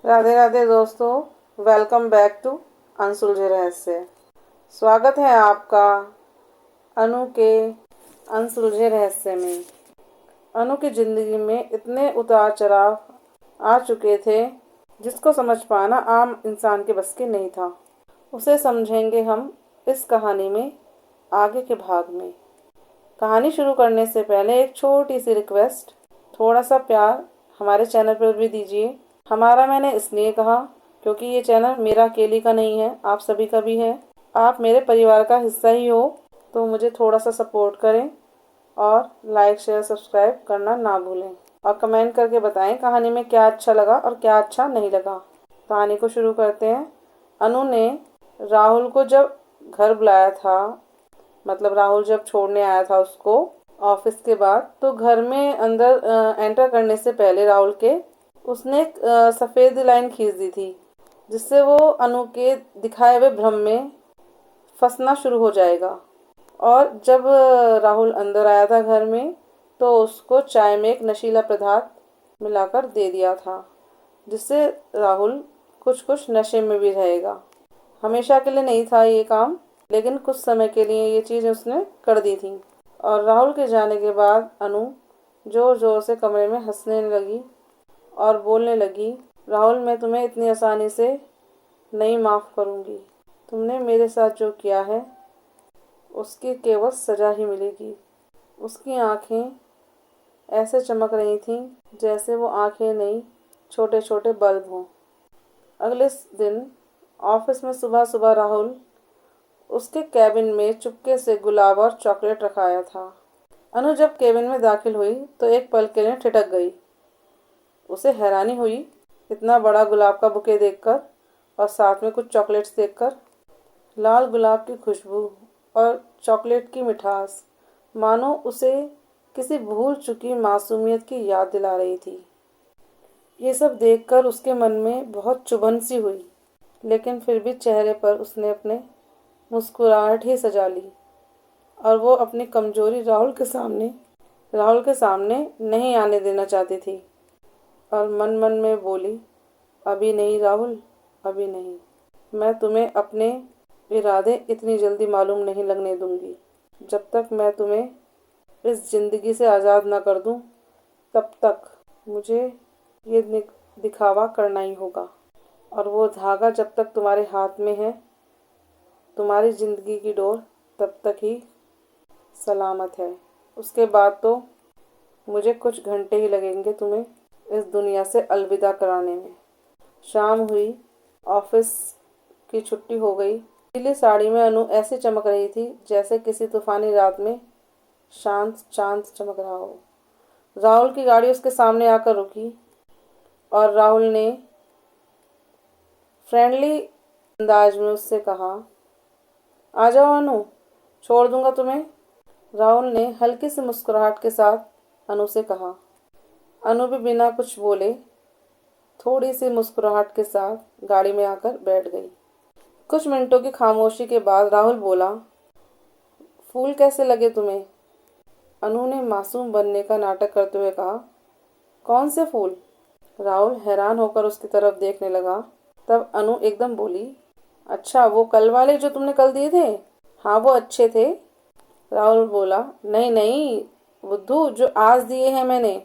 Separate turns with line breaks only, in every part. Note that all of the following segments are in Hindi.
राधे राधे दोस्तों, वेलकम बैक टू अनसुलझे रहस्य। स्वागत है आपका अनु के अनसुलझे रहस्य में। अनु की ज़िंदगी में इतने उतार चढ़ाव आ चुके थे जिसको समझ पाना आम इंसान के बस की नहीं था। उसे समझेंगे हम इस कहानी में आगे के भाग में। कहानी शुरू करने से पहले एक छोटी सी रिक्वेस्ट, थोड़ा सा प्यार हमारे चैनल पर भी दीजिए। हमारा मैंने इसलिए कहा क्योंकि ये चैनल मेरा अकेली का नहीं है, आप सभी का भी है। आप मेरे परिवार का हिस्सा ही हो, तो मुझे थोड़ा सा सपोर्ट करें और लाइक शेयर सब्सक्राइब करना ना भूलें। और कमेंट करके बताएं कहानी में क्या अच्छा लगा और क्या अच्छा नहीं लगा। कहानी को शुरू करते हैं। अनु ने राहुल को जब घर बुलाया था, मतलब राहुल जब छोड़ने आया था उसको ऑफिस के बाद, तो घर में अंदर एंटर करने से पहले राहुल के उसने एक सफ़ेद लाइन खींच दी थी, जिससे वो अनु के दिखाए हुए भ्रम में फंसना शुरू हो जाएगा। और जब राहुल अंदर आया था घर में, तो उसको चाय में एक नशीला पदार्थ मिलाकर दे दिया था, जिससे राहुल कुछ कुछ नशे में भी रहेगा। हमेशा के लिए नहीं था ये काम, लेकिन कुछ समय के लिए ये चीज़ उसने कर दी थी। और राहुल के जाने के बाद अनु जोर जोर से कमरे में हंसने लगी और बोलने लगी, राहुल, मैं तुम्हें इतनी आसानी से नहीं माफ़ करूँगी। तुमने मेरे साथ जो किया है उसकी केवल सज़ा ही मिलेगी। उसकी आंखें ऐसे चमक रही थीं जैसे वो आंखें नहीं, छोटे छोटे बल्ब हों। अगले दिन ऑफिस में सुबह सुबह राहुल उसके कैबिन में चुपके से गुलाब और चॉकलेट रखाया था। अनु जब कैबिन में दाखिल हुई तो एक पल के लिए ठिठक गई। उसे हैरानी हुई इतना बड़ा गुलाब का बुके देखकर और साथ में कुछ चॉकलेट्स देखकर। लाल गुलाब की खुशबू और चॉकलेट की मिठास मानो उसे किसी भूल चुकी मासूमियत की याद दिला रही थी। ये सब देखकर उसके मन में बहुत चुभन सी हुई, लेकिन फिर भी चेहरे पर उसने अपने मुस्कुराहट ही सजा ली और वो अपनी कमजोरी राहुल के सामने नहीं आने देना चाहती थी। और मन मन में बोली, अभी नहीं राहुल, अभी नहीं। मैं तुम्हें अपने इरादे इतनी जल्दी मालूम नहीं लगने दूंगी। जब तक मैं तुम्हें इस जिंदगी से आज़ाद ना कर दूं, तब तक मुझे ये दिखावा करना ही होगा। और वो धागा जब तक तुम्हारे हाथ में है, तुम्हारी जिंदगी की डोर तब तक ही सलामत है। उसके बाद तो मुझे कुछ घंटे ही लगेंगे तुम्हें इस दुनिया से अलविदा कराने में। शाम हुई, ऑफिस की छुट्टी हो गई। पीली साड़ी में अनु ऐसी चमक रही थी जैसे किसी तूफानी रात में शांत चांद चमक रहा हो। राहुल की गाड़ी उसके सामने आकर रुकी और राहुल ने फ्रेंडली अंदाज में उससे कहा, आ जाओ अनु, छोड़ दूंगा तुम्हें। राहुल ने हल्की सी मुस्कुराहट के साथ अनु से कहा। अनु भी बिना कुछ बोले थोड़ी सी मुस्कुराहट के साथ गाड़ी में आकर बैठ गई। कुछ मिनटों की खामोशी के बाद राहुल बोला, फूल कैसे लगे तुम्हें? अनु ने मासूम बनने का नाटक करते हुए कहा, कौन से फूल? राहुल हैरान होकर उसकी तरफ देखने लगा। तब अनु एकदम बोली, अच्छा, वो कल वाले जो तुमने कल दिए थे? हाँ, वो अच्छे थे। राहुल बोला, नहीं नहीं बुद्धू, जो आज दिए हैं मैंने।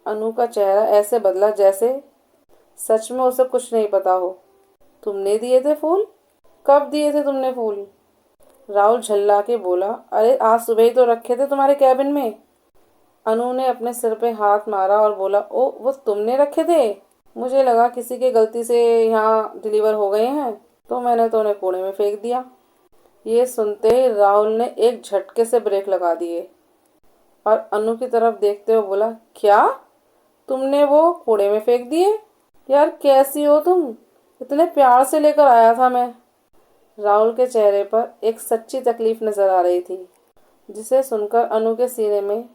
अनु का चेहरा ऐसे बदला जैसे सच में उसे कुछ नहीं पता हो। तुमने दिए थे फूल? कब दिए थे तुमने फूल? राहुल झल्ला के बोला, अरे आज सुबह ही तो रखे थे तुम्हारे कैबिन में। अनु ने अपने सिर पे हाथ मारा और बोला, ओ, वो तुमने रखे थे? मुझे लगा किसी के गलती से यहाँ डिलीवर हो गए हैं, तो मैंने तो उन्हें कूड़े में फेंक दिया। ये सुनते ही राहुल ने एक झटके से ब्रेक लगा दिए और अनु की तरफ देखते हुए बोला, क्या? तुमने वो कूड़े में फेंक दिए? यार, कैसी हो तुम? इतने प्यार से लेकर आया था मैं। राहुल के चेहरे पर एक सच्ची तकलीफ नजर आ रही थी, जिसे सुनकर अनु के सीने में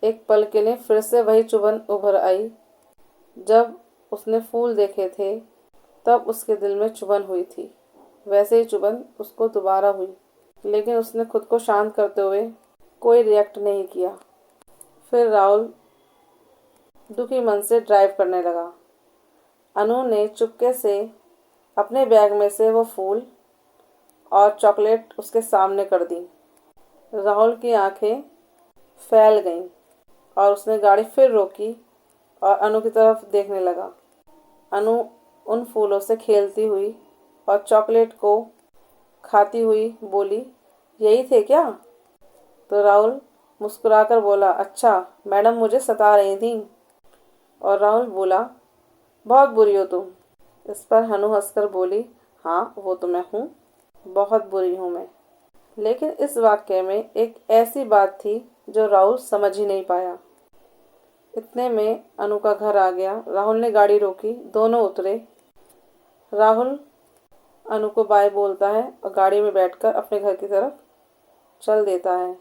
एक पल के लिए फिर से वही चुभन उभर आई। जब उसने फूल देखे थे तब उसके दिल में चुभन हुई थी, वैसे ही चुभन उसको दोबारा हुई, लेकिन उसने खुद को शांत करते हुए कोई रिएक्ट नहीं किया। फिर राहुल दुखी मन से ड्राइव करने लगा। अनु ने चुपके से अपने बैग में से वो फूल और चॉकलेट उसके सामने कर दी। राहुल की आंखें फैल गईं और उसने गाड़ी फिर रोकी और अनु की तरफ देखने लगा। अनु उन फूलों से खेलती हुई और चॉकलेट को खाती हुई बोली, यही थे क्या? तो राहुल मुस्कुराकर बोला, अच्छा, मैडम मुझे सता रही थीं। और राहुल बोला, बहुत बुरी हो तुम। इस पर अनु हंसकर बोली, हाँ वो तो मैं हूँ, बहुत बुरी हूँ मैं। लेकिन इस वाक्य में एक ऐसी बात थी जो राहुल समझ ही नहीं पाया। इतने में अनु का घर आ गया। राहुल ने गाड़ी रोकी, दोनों उतरे। राहुल अनु को बाय बोलता है और गाड़ी में बैठकर अपने घर की तरफ चल देता है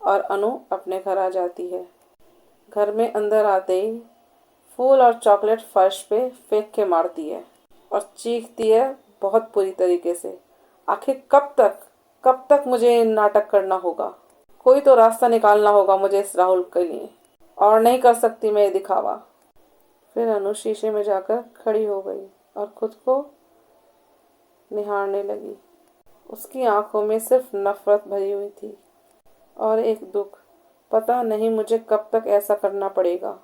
और अनु अपने घर आ जाती है। घर में अंदर आते ही फूल और चॉकलेट फर्श पे फेंक के मारती है और चीखती है बहुत बुरी तरीके से, आखिर कब तक मुझे नाटक करना होगा? कोई तो रास्ता निकालना होगा मुझे इस राहुल के लिए, और नहीं कर सकती मैं ये दिखावा। फिर अनु शीशे में जाकर खड़ी हो गई और खुद को निहारने लगी। उसकी आंखों में सिर्फ नफरत भरी हुई थी और एक दुख, पता नहीं मुझे कब तक ऐसा करना पड़ेगा।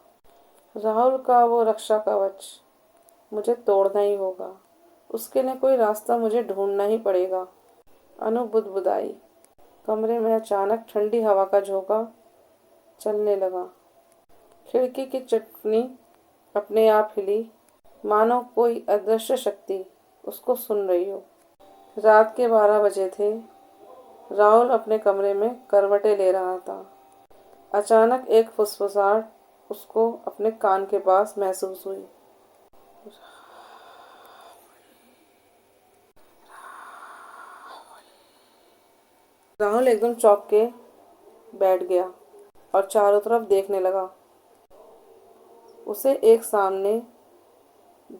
राहुल का वो रक्षा कवच मुझे तोड़ना ही होगा, उसके लिए कोई रास्ता मुझे ढूंढना ही पड़ेगा। अनु बुदबुदाई। कमरे में अचानक ठंडी हवा का झोंका चलने लगा। खिड़की की चटनी अपने आप हिली, मानो कोई अदृश्य शक्ति उसको सुन रही हो। रात के 12 बजे थे। राहुल अपने कमरे में करवटें ले रहा था। अचानक एक फुसफुसाहट उसको अपने कान के पास महसूस हुई। राहुल एकदम चौंक के बैठ गया और चारों तरफ देखने लगा। उसे एक सामने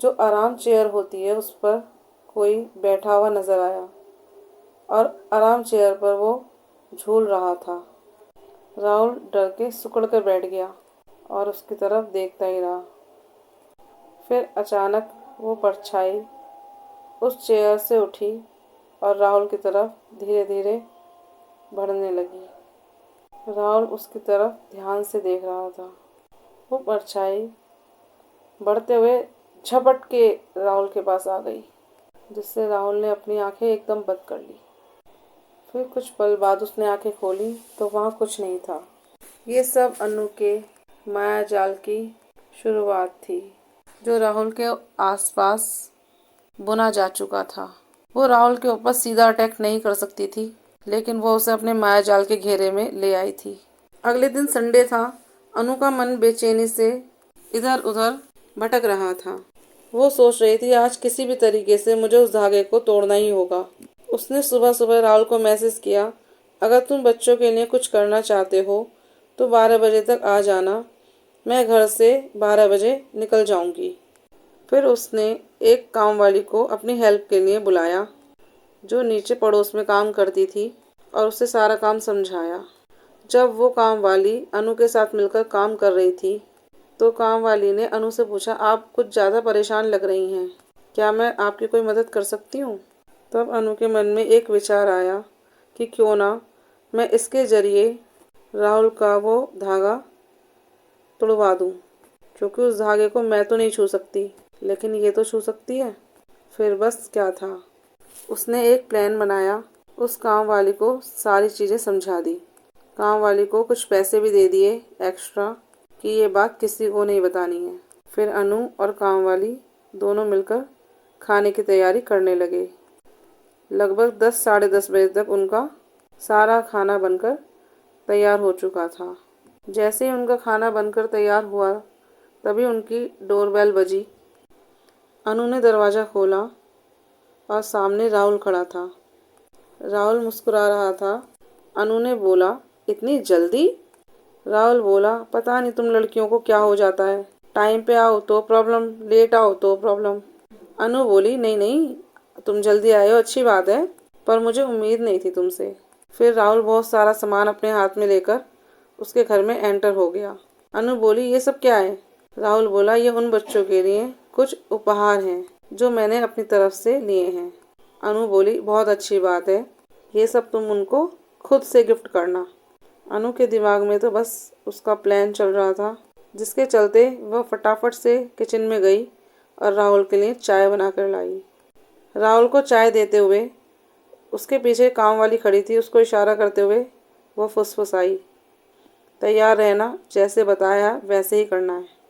जो आराम चेयर होती है उस पर कोई बैठा हुआ नजर आया और आराम चेयर पर वो झूल रहा था। राहुल डर के सिकुड़ कर बैठ गया और उसकी तरफ देखता ही रहा। फिर अचानक वो परछाई उस चेयर से उठी और राहुल की तरफ धीरे धीरे बढ़ने लगी। राहुल उसकी तरफ ध्यान से देख रहा था। वो परछाई बढ़ते हुए झपट के राहुल के पास आ गई, जिससे राहुल ने अपनी आंखें एकदम बंद कर ली। फिर कुछ पल बाद उसने आंखें खोली तो वहाँ कुछ नहीं था। ये सब अनु के माया जाल की शुरुआत थी, जो राहुल के आसपास बुना जा चुका था। वो राहुल के ऊपर सीधा अटैक नहीं कर सकती थी, लेकिन वो उसे अपने माया जाल के घेरे में ले आई थी। अगले दिन संडे था। अनु का मन बेचैनी से इधर उधर भटक रहा था। वो सोच रही थी, आज किसी भी तरीके से मुझे उस धागे को तोड़ना ही होगा। उसने सुबह सुबह राहुल को मैसेज किया, अगर तुम बच्चों के लिए कुछ करना चाहते हो तो 12 बजे तक आ जाना, मैं घर से 12 बजे निकल जाऊंगी। फिर उसने एक काम वाली को अपनी हेल्प के लिए बुलाया, जो नीचे पड़ोस में काम करती थी, और उसे सारा काम समझाया। जब वो काम वाली अनु के साथ मिलकर काम कर रही थी तो काम वाली ने अनु से पूछा, आप कुछ ज़्यादा परेशान लग रही हैं, क्या मैं आपकी कोई मदद कर सकती हूँ? तब अनु के मन में एक विचार आया कि क्यों ना मैं इसके जरिए राहुल का वो धागा तुड़वा दूँ, क्योंकि उस धागे को मैं तो नहीं छू सकती, लेकिन ये तो छू सकती है। फिर बस क्या था, उसने एक प्लान बनाया। उस काम वाली को सारी चीज़ें समझा दी। काम वाली को कुछ पैसे भी दे दिए एक्स्ट्रा कि ये बात किसी को नहीं बतानी है। फिर अनु और काम वाली दोनों मिलकर खाने की तैयारी करने लगे। लगभग 10 साढ़े 10 बजे तक उनका सारा खाना बनकर तैयार हो चुका था। जैसे ही उनका खाना बनकर तैयार हुआ तभी उनकी डोरबेल बजी। अनु ने दरवाज़ा खोला और सामने राहुल खड़ा था। राहुल मुस्कुरा रहा था। अनु ने बोला, इतनी जल्दी? राहुल बोला, पता नहीं तुम लड़कियों को क्या हो जाता है, टाइम पे आओ तो प्रॉब्लम, लेट आओ तो प्रॉब्लम। अनु बोली, नहीं नहीं, तुम जल्दी आए हो अच्छी बात है, पर मुझे उम्मीद नहीं थी तुमसे। फिर राहुल बहुत सारा सामान अपने हाथ में लेकर उसके घर में एंटर हो गया। अनु बोली, ये सब क्या है? राहुल बोला, ये उन बच्चों के लिए कुछ उपहार हैं जो मैंने अपनी तरफ से लिए हैं। अनु बोली, बहुत अच्छी बात है, ये सब तुम उनको खुद से गिफ्ट करना। अनु के दिमाग में तो बस उसका प्लान चल रहा था, जिसके चलते वह फटाफट से किचन में गई और राहुल के लिए चाय बनाकर लाई। राहुल को चाय देते हुए उसके पीछे काम वाली खड़ी थी, उसको इशारा करते हुए वह फुसफुसाई, तैयार रहना, जैसे बताया वैसे ही करना है।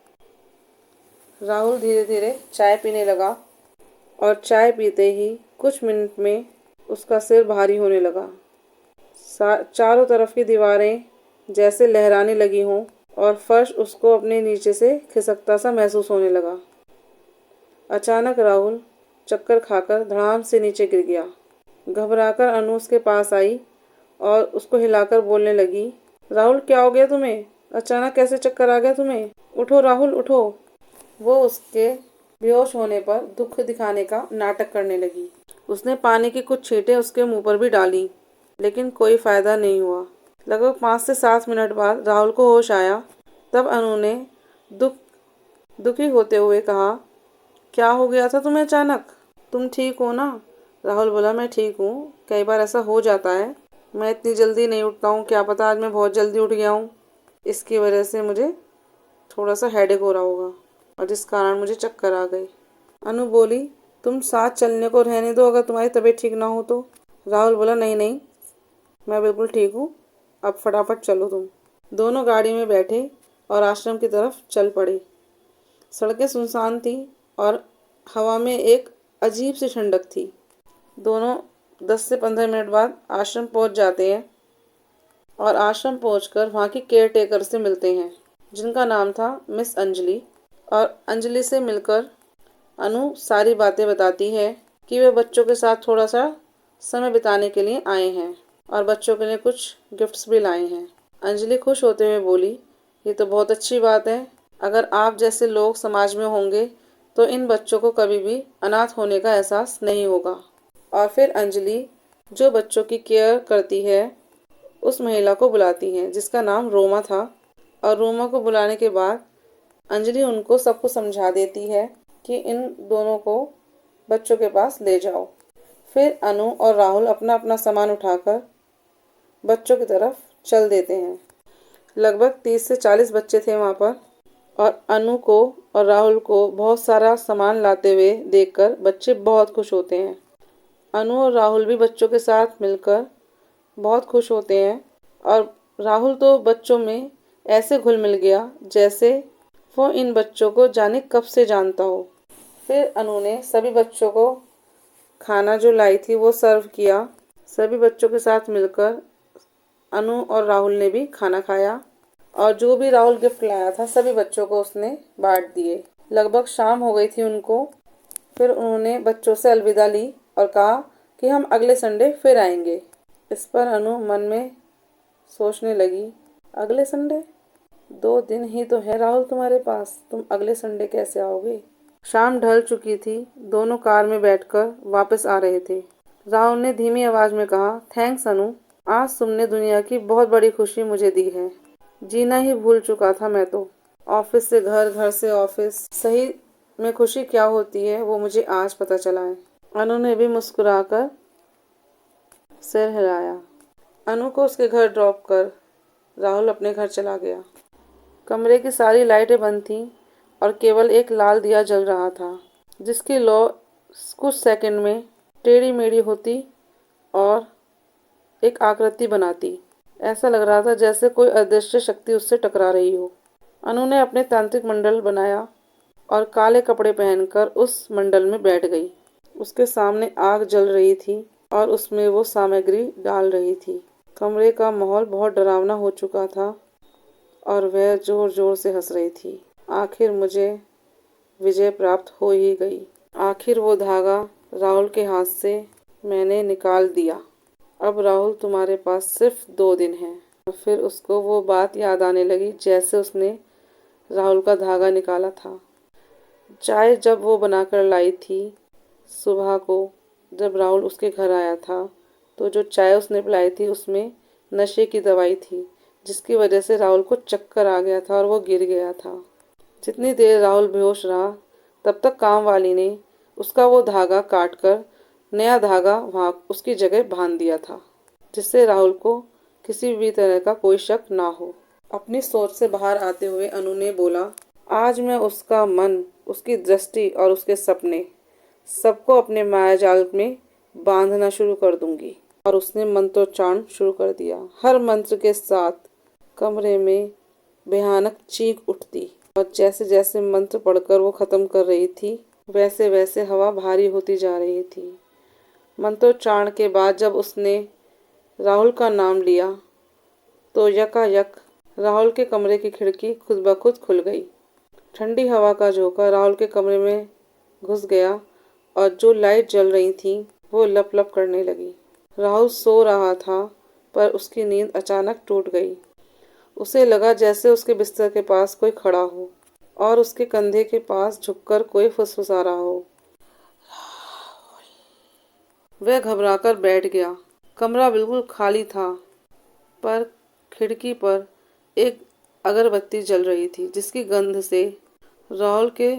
राहुल धीरे धीरे चाय पीने लगा और चाय पीते ही कुछ मिनट में उसका सिर भारी होने लगा। चारों तरफ की दीवारें जैसे लहराने लगी हों और फर्श उसको अपने नीचे से खिसकता सा महसूस होने लगा। अचानक राहुल चक्कर खाकर धड़ाम से नीचे गिर गया। घबराकर अनु उसके पास आई और उसको हिलाकर बोलने लगी, राहुल क्या हो गया तुम्हें? अचानक कैसे चक्कर आ गया तुम्हें? उठो राहुल उठो। वो उसके बेहोश होने पर दुख दिखाने का नाटक करने लगी। उसने पानी की कुछ छींटें उसके मुंह पर भी डाली, लेकिन कोई फायदा नहीं हुआ। लगभग 5 से 7 मिनट बाद राहुल को होश आया। तब अनु ने दुखी होते हुए कहा, क्या हो गया था तुम्हें अचानक? तुम ठीक हो ना? राहुल बोला, मैं ठीक हूँ, कई बार ऐसा हो जाता है, मैं इतनी जल्दी नहीं उठता हूँ, क्या पता आज मैं बहुत जल्दी उठ गया हूँ, इसकी वजह से मुझे थोड़ा सा हेडेक हो रहा होगा और जिस कारण मुझे चक्कर आ गए। अनु बोली, तुम साथ चलने को रहने दो अगर तुम्हारी तबीयत ठीक ना हो तो। राहुल बोला, नहीं नहीं, मैं बिल्कुल ठीक हूँ, अब फटाफट चलो तुम। दोनों गाड़ी में बैठे और आश्रम की तरफ चल पड़े। सड़कें सुनसान थी और हवा में एक अजीब सी ठंडक थी। दोनों 10 से 15 मिनट बाद आश्रम पहुंच जाते हैं और आश्रम पहुंचकर वहाँ की केयर टेकर से मिलते हैं, जिनका नाम था मिस अंजलि। और अंजलि से मिलकर अनु सारी बातें बताती है कि वे बच्चों के साथ थोड़ा सा समय बिताने के लिए आए हैं और बच्चों के लिए कुछ गिफ्ट्स भी लाए हैं। अंजलि खुश होते हुए बोली, ये तो बहुत अच्छी बात है, अगर आप जैसे लोग समाज में होंगे तो इन बच्चों को कभी भी अनाथ होने का एहसास नहीं होगा। और फिर अंजलि जो बच्चों की केयर करती है उस महिला को बुलाती है, जिसका नाम रोमा था। और रोमा को बुलाने के बाद अंजलि उनको सबको समझा देती है कि इन दोनों को बच्चों के पास ले जाओ। फिर अनु और राहुल अपना अपना सामान उठाकर बच्चों की तरफ चल देते हैं। लगभग 30 से 40 बच्चे थे वहाँ पर और अनु को और राहुल को बहुत सारा सामान लाते हुए देखकर बच्चे बहुत खुश होते हैं। अनु और राहुल भी बच्चों के साथ मिलकर बहुत खुश होते हैं और राहुल तो बच्चों में ऐसे घुल मिल गया जैसे वो इन बच्चों को जाने कब से जानता हो। फिर अनु ने सभी बच्चों को खाना जो लाई थी वो सर्व किया। सभी बच्चों के साथ मिलकर अनु और राहुल ने भी खाना खाया और जो भी राहुल गिफ्ट लाया था सभी बच्चों को उसने बांट दिए। लगभग शाम हो गई थी उनको। फिर उन्होंने बच्चों से अलविदा ली और कहा कि हम अगले संडे फिर आएंगे। इस पर अनु मन में सोचने लगी, अगले संडे? 2 दिन ही तो है राहुल तुम्हारे पास, तुम अगले संडे कैसे आओगे? शाम ढल चुकी थी। दोनों कार में बैठकर वापस आ रहे थे। राहुल ने धीमी आवाज में कहा, थैंक्स अनु, आज तुमने दुनिया की बहुत बड़ी खुशी मुझे दी है। जीना ही भूल चुका था मैं तो। ऑफिस से घर, घर से ऑफिस, सही में खुशी क्या होती है वो मुझे आज पता चला है। अनु ने भी मुस्कुराकर सिर हिलाया। अनु को उसके घर ड्रॉप कर राहुल अपने घर चला गया। कमरे की सारी लाइटें बंद थीं और केवल एक लाल दिया जल रहा था, जिसकी लौ कुछ सेकंड में टेढ़ी मेढ़ी होती और एक आकृति बनाती। ऐसा लग रहा था जैसे कोई अदृश्य शक्ति उससे टकरा रही हो। अनु ने अपने तांत्रिक मंडल बनाया और काले कपड़े पहनकर उस मंडल में बैठ गई। उसके सामने आग जल रही थी और उसमें वो सामग्री डाल रही थी। कमरे का माहौल बहुत डरावना हो चुका था और वह जोर जोर से हंस रही थी। आखिर मुझे विजय प्राप्त हो ही गई। आखिर वो धागा राहुल के हाथ से मैंने निकाल दिया। अब राहुल तुम्हारे पास सिर्फ 2 दिन हैं। और फिर उसको वो बात याद आने लगी जैसे उसने राहुल का धागा निकाला था। चाय जब वो बनाकर लाई थी सुबह को, जब राहुल उसके घर आया था, तो जो चाय उसने पिलाई थी उसमें नशे की दवाई थी, जिसकी वजह से राहुल को चक्कर आ गया था और वो गिर गया था। जितनी देर राहुल बेहोश रहा तब तक काम वाली ने उसका वो धागा काट कर नया धागा वहाँ उसकी जगह बांध दिया था, जिससे राहुल को किसी भी तरह का कोई शक ना हो। अपनी सोच से बाहर आते हुए अनु ने बोला, आज मैं उसका मन, उसकी दृष्टि और उसके सपने सबको अपने मायाजाल में बांधना शुरू कर दूंगी। और उसने मंत्रोच्चारण शुरू कर दिया। हर मंत्र के साथ कमरे में भयानक चीख उठती और जैसे जैसे मंत्र पढ़कर वो खत्म कर रही थी, वैसे वैसे हवा भारी होती जा रही थी। मंत्रोच्चारण के बाद जब उसने राहुल का नाम लिया तो यकायक राहुल के कमरे की खिड़की खुद ब खुद खुल गई। ठंडी हवा का झोंका राहुल के कमरे में घुस गया और जो लाइट जल रही थी वो लप लप करने लगी। राहुल सो रहा था पर उसकी नींद अचानक टूट गई। उसे लगा जैसे उसके बिस्तर के पास कोई खड़ा हो और उसके कंधे के पास झुककर कोई फुसफुसा रहा हो। वह घबराकर बैठ गया। कमरा बिल्कुल खाली था, पर खिड़की पर एक अगरबत्ती जल रही थी, जिसकी गंध से राहुल के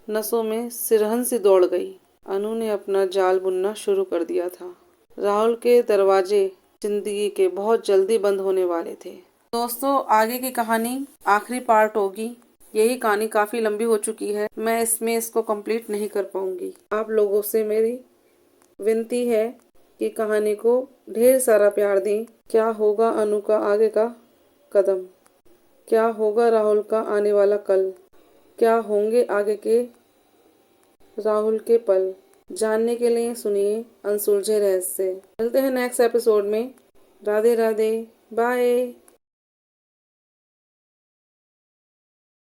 नसों में सिरहन सी दौड़ गई। अनु ने अपना जाल बुनना शुरू कर दिया था। राहुल के दरवाजे जिंदगी के बहुत जल्दी बंद होने वाले थे। दोस्तों, आगे की कहानी आखिरी पार्ट होगी। यही कहानी काफी लंबी हो चुकी है, मैं इसको कंप्लीट नहीं कर पाऊंगी। आप लोगों से मेरी विनती है कि कहानी को ढेर सारा प्यार दें। क्या होगा अनु का आगे का कदम, क्या होगा राहुल का आने वाला कल, क्या होंगे आगे के राहुल के पल, जानने के लिए सुनिए अनसुलझे रहस्य। मिलते हैं नेक्स्ट एपिसोड में। राधे राधे, बाय।